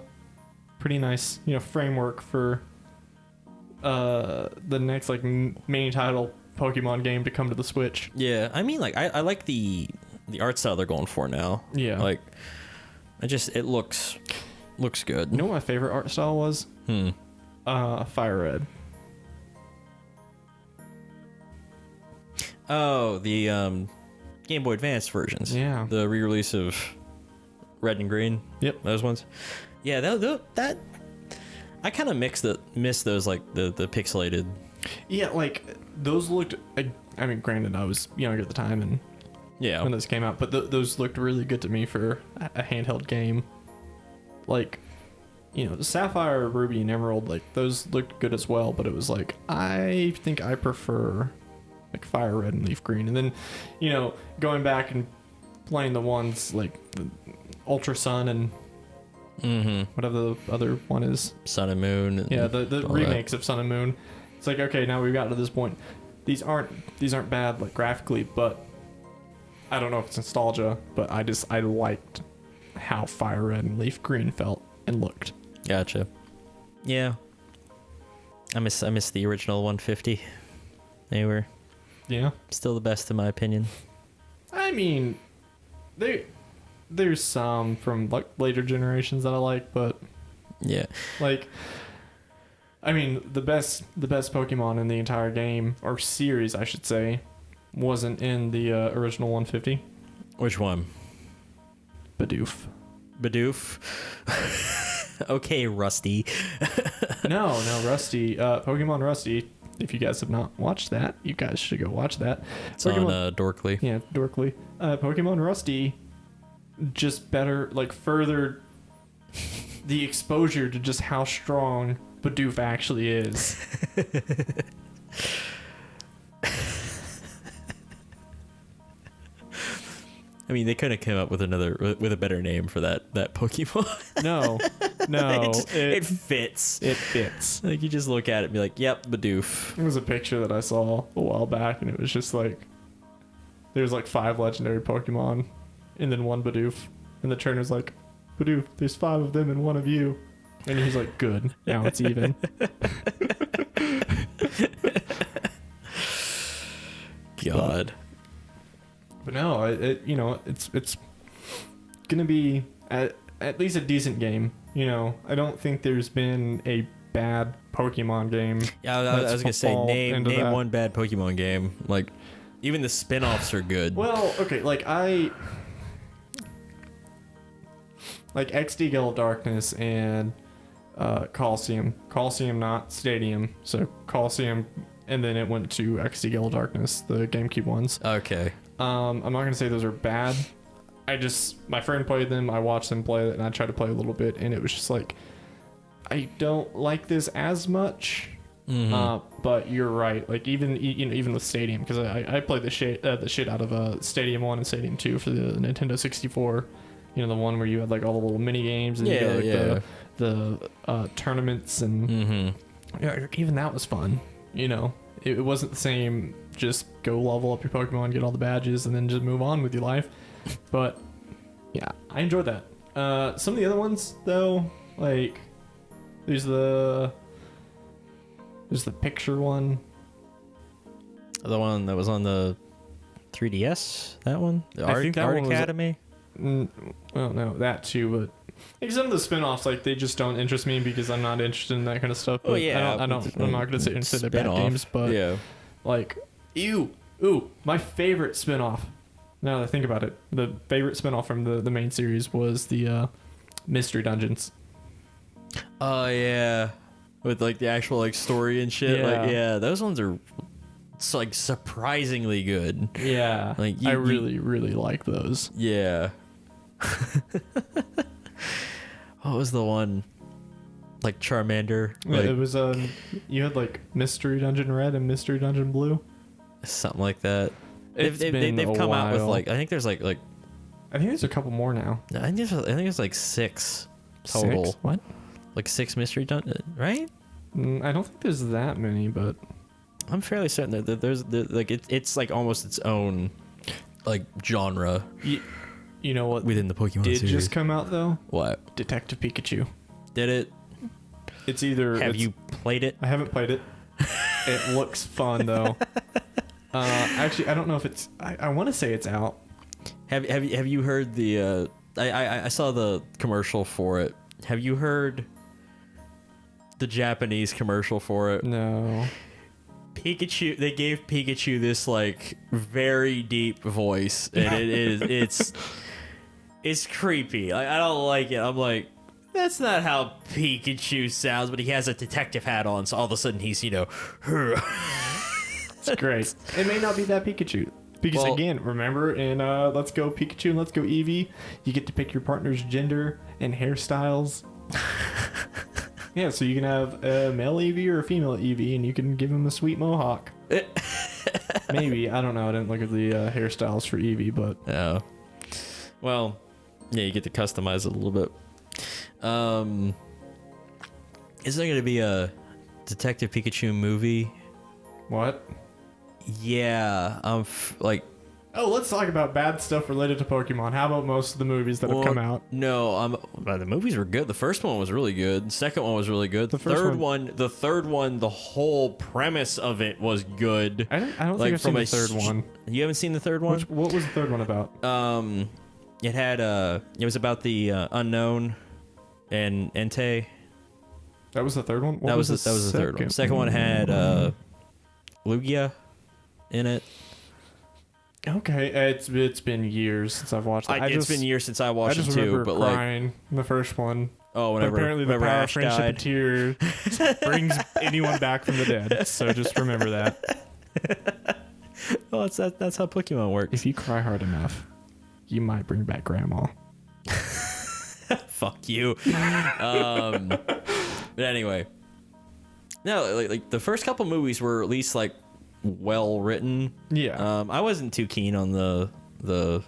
pretty nice framework for the next like main title Pokemon game to come to the Switch. Yeah, I mean, like I like the art style they're going for now. Yeah, like it looks good. You know what my favorite art style was? Fire Red. Oh, the Game Boy Advance versions. Yeah, the re-release of Red and Green. Yep, those ones. Yeah, that I kind of miss those like the pixelated. Yeah, like those looked. I mean, granted, I was younger at the time, and when those came out, but those looked really good to me for a handheld game. Like, the Sapphire, Ruby, and Emerald, like those looked good as well. But it was like I think I prefer like Fire Red and Leaf Green, and then going back and playing the ones like the Ultra Sun and. Whatever the other one is, Sun and Moon. The remakes of Sun and Moon. It's like, okay, now we've got to this point. These aren't bad like graphically, but I don't know if it's nostalgia, but I liked how Fire Red and Leaf Green felt and looked. Gotcha. Yeah. I miss the original 150. They were still the best in my opinion. I mean, there's some from like later generations that I like, but like I mean the best Pokemon in the entire game or series, I should say, wasn't in the original 150. Which one? Bidoof. Okay, Rusty. no, Rusty. Pokemon Rusty. If you guys have not watched that, you guys should go watch that. It's on Dorkly. Yeah, Dorkly. Pokemon Rusty just better, like further the exposure to just how strong Bidoof actually is. I mean, they could have come up with a better name for that Pokemon. No, it fits. It fits. Like, you just look at it and be like, yep, Bidoof. There was a picture that I saw a while back, and it was just like, there's like 5 legendary Pokemon, and then 1 Bidoof. And the trainer's like, Bidoof, there's 5 of them and 1 of you. And he's like, good, now it's even. God. But no, it's gonna be at least a decent game. You know, I don't think there's been a bad Pokemon game. Yeah, I was gonna say, name one bad Pokemon game. Like, even the spin-offs are good. Well, okay, like XD Gale of Darkness and Coliseum, not Stadium. So Coliseum, and then it went to XD Gale of Darkness, the GameCube ones. Okay. I'm not gonna say those are bad. My friend played them, I watched them play it, and I tried to play a little bit, and it was just like, I don't like this as much. Mm-hmm. But you're right. Like, even with Stadium, because I played the shit out of Stadium 1 and Stadium 2 for the Nintendo 64. You know, the one where you had like all the little mini games and the tournaments, and even that was fun. You know, it wasn't the same. Just go level up your Pokemon, get all the badges, and then just move on with your life. But yeah, I enjoyed that. Some of the other ones though, like there's the picture one. The one that was on the 3DS. That one. The I think that Art one was Academy. Well, no, that too, but like some of the spin-offs, like they just don't interest me because I'm not interested in that kind of stuff. But I'm not gonna sit and say they're bad games, but yeah, like my favorite spin-off. Now that I think about it, the favorite spin-off from the main series was the Mystery Dungeons. Oh yeah, with like the actual like story and shit. Yeah. Like, yeah, those ones are like surprisingly good. Yeah, like I really like those. Yeah. What was the one? Like Charmander. Like, it was you had like Mystery Dungeon Red and Mystery Dungeon Blue. Something like that. They've come out with like, I think there's like I think there's a couple more now. I think it's like 6 total. 6? What? Like 6 mystery dungeons, right? I don't think there's that many, but I'm fairly certain that there's like it's like almost its own like genre. You know what? Within the Pokemon did series. Just come out though? What? Detective Pikachu. Did it? It's either. Have you played it? I haven't played it. It looks fun though. Actually, I don't know if it's. I want to say it's out. Have you heard the? I saw the commercial for it. Have you heard the Japanese commercial for it? No. Pikachu. They gave Pikachu this like very deep voice, and it's creepy. I don't like it. I'm like, that's not how Pikachu sounds, but he has a detective hat on, so all of a sudden he's, It's great. It may not be that Pikachu. Because again, remember in Let's Go Pikachu and Let's Go Eevee, you get to pick your partner's gender and hairstyles. Yeah, so you can have a male Eevee or a female Eevee, and you can give him a sweet mohawk. Maybe. I don't know. I didn't look at the hairstyles for Eevee, but... Oh. Well, yeah, you get to customize it a little bit. Is there going to be a Detective Pikachu movie? What? Yeah, like... Oh, let's talk about bad stuff related to Pokemon. How about most of the movies that have come out? No, the movies were good. The first one was really good. The second one was really good. The third one, the whole premise of it was good. I don't think I've seen the third one. You haven't seen the third one? What was the third one about? It had it was about the unknown and Entei. That was the third one. That was the third one. Second one had Lugia in it. Okay, it's been years since I've watched it. It's been years since I watched it too. I just remember but crying in the first one. Oh, whenever apparently the power of Ash friendship died. and tears brings anyone back from the dead. So just remember that. Well, that's how Pokemon works. If you cry hard enough, you might bring back Grandma. Fuck you. But anyway, No, like the first couple movies were at least like well written. Yeah. I wasn't too keen on the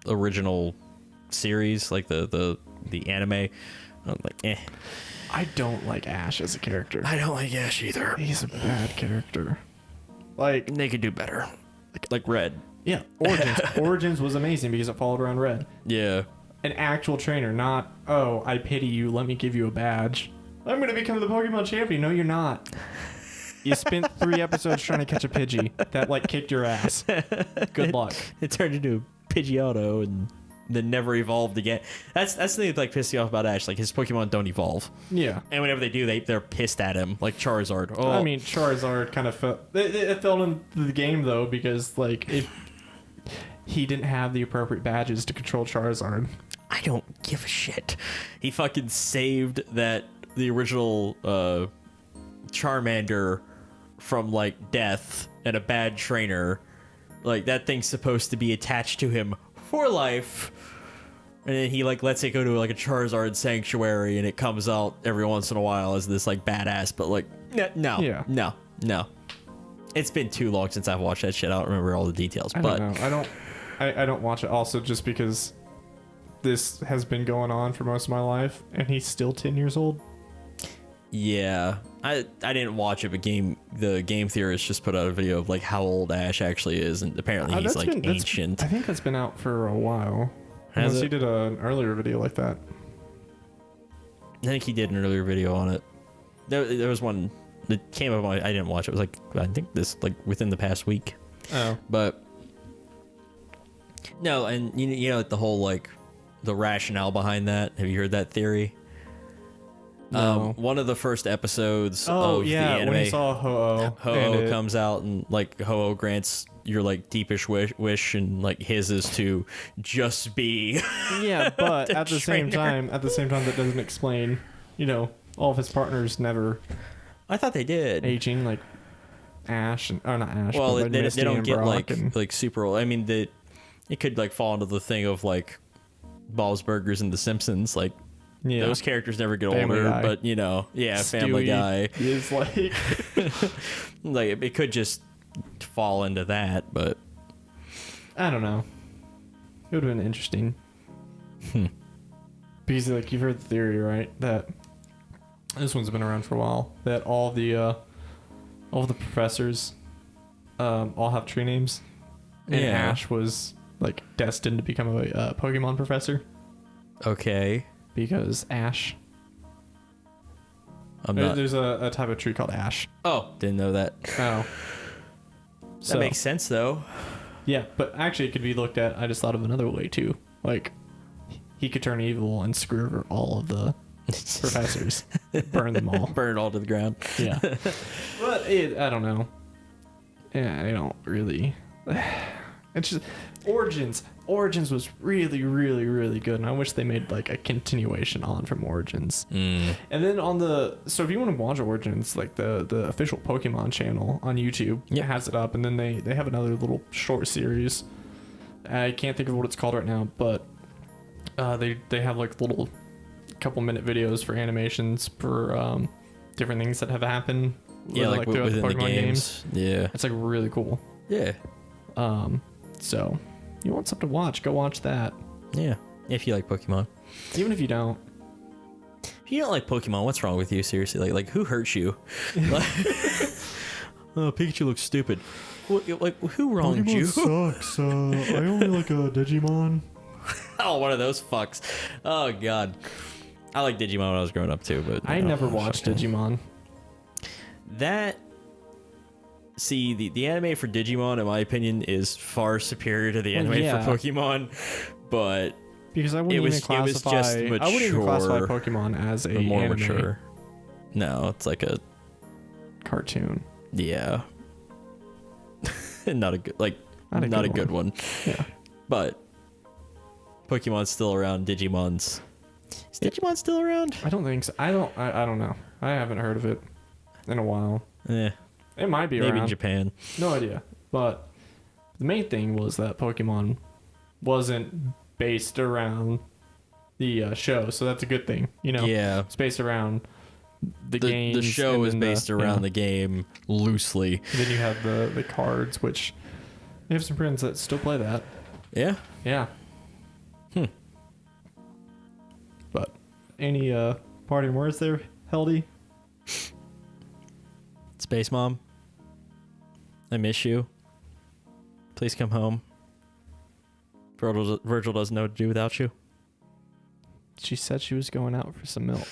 original series, like the anime. I'm like, eh. I don't like Ash as a character. I don't like Ash either. He's a bad character. Like, They could do better. Like Red. yeah, Origins. Origins was amazing because it followed around Red. Yeah. An actual trainer, not, oh, I pity you, let me give you a badge. I'm going to become the Pokemon champion. No, you're not. You spent 3 episodes trying to catch a Pidgey that, like, kicked your ass. Good luck. It turned into Pidgeotto and then never evolved again. That's the thing that like pissed me off about Ash. Like his Pokemon don't evolve. Yeah. And whenever they do, they're pissed at him. Like Charizard. Oh, I mean, Charizard kind of fell. It fell into the game though because like he didn't have the appropriate badges to control Charizard. I don't give a shit. He fucking saved the original Charmander from like death and a bad trainer. Like that thing's supposed to be attached to him for life. And then he like lets it go to like a Charizard sanctuary and it comes out every once in a while as this like badass, but like no. It's been too long since I've watched that shit. I don't remember all the details. I don't watch it also just because this has been going on for most of my life and he's still 10 years old. Yeah. I didn't watch it, but the game theorist just put out a video of like how old Ash actually is, and apparently he's like ancient. I think that's been out for a while. Unless he did an earlier video like that. I think he did an earlier video on it. There was one that came up on. I didn't watch it. It was like I think this like within the past week. Oh, but no, and you know the whole like the rationale behind that. Have you heard that theory? no. One of the first episodes of the anime, when he saw Ho-Oh. Ho-Oh comes out and like Ho-Oh grants your like deepest wish, and like his is to just be. Yeah, but at the same time, that doesn't explain, all of his partners never. I thought they did Aging like Ash and not Ash. well, but they Misty don't and get Brock and, like super old. I mean, it could like fall into the thing of like Bob's Burgers and The Simpsons. Like those characters never get Family older, Guy. but Family Stewie Guy is like like it could just fall into that, but I don't know. It would have been interesting. Because like you've heard the theory, right? That this one's been around for a while. That all the professors all have tree names, and Ash was like destined to become a Pokemon professor okay. because Ash. There's a type of tree called Ash. Oh, didn't know that. Oh. That makes sense though. Yeah, but actually it could be looked at. I just thought of another way too. Like he could turn evil and screw over all of the professors, burn them all, burn it all to the ground. Yeah. But I don't know. Yeah, I don't really. It's just Origins was really, really, really good, and I wish they made like a continuation on from Origins. And then so if you want to watch Origins, like the official Pokemon channel on YouTube has it up, and then they have another little short series. I can't think of what it's called right now, but they have like little couple-minute videos for animations for different things that have happened. Like throughout within the games. Yeah, it's like really cool. Yeah. So you want something to watch? Go watch that. Yeah, if you like Pokemon. Even if you don't. If you don't like Pokemon, what's wrong with you? Seriously, like who hurt you? Oh, Pikachu looks stupid. Like who wronged you? Sucks. I only like a Digimon. Oh, one of those fucks. Oh god, I like Digimon when I was growing up too, but I never watched Digimon. See, the anime for Digimon, in my opinion, is far superior to the anime for Pokemon, but because I wouldn't even classify Pokemon as a more anime. mature. No, it's like a cartoon. Yeah, not a good one. Yeah, but Pokemon's still around. Is Digimon still around? I don't think so. I don't know. I haven't heard of it in a while. Yeah. It might be maybe around. in Japan. No idea. But the main thing was that Pokemon wasn't based around the show, so that's a good thing. Yeah. It's based around games. The show is based around the game loosely. Then you have the cards, which we have some friends that still play that. Yeah. Yeah. But any parting words there, Heldy? Space Mom, I miss you. Please come home. Virgil doesn't know what to do without you. She said she was going out for some milk.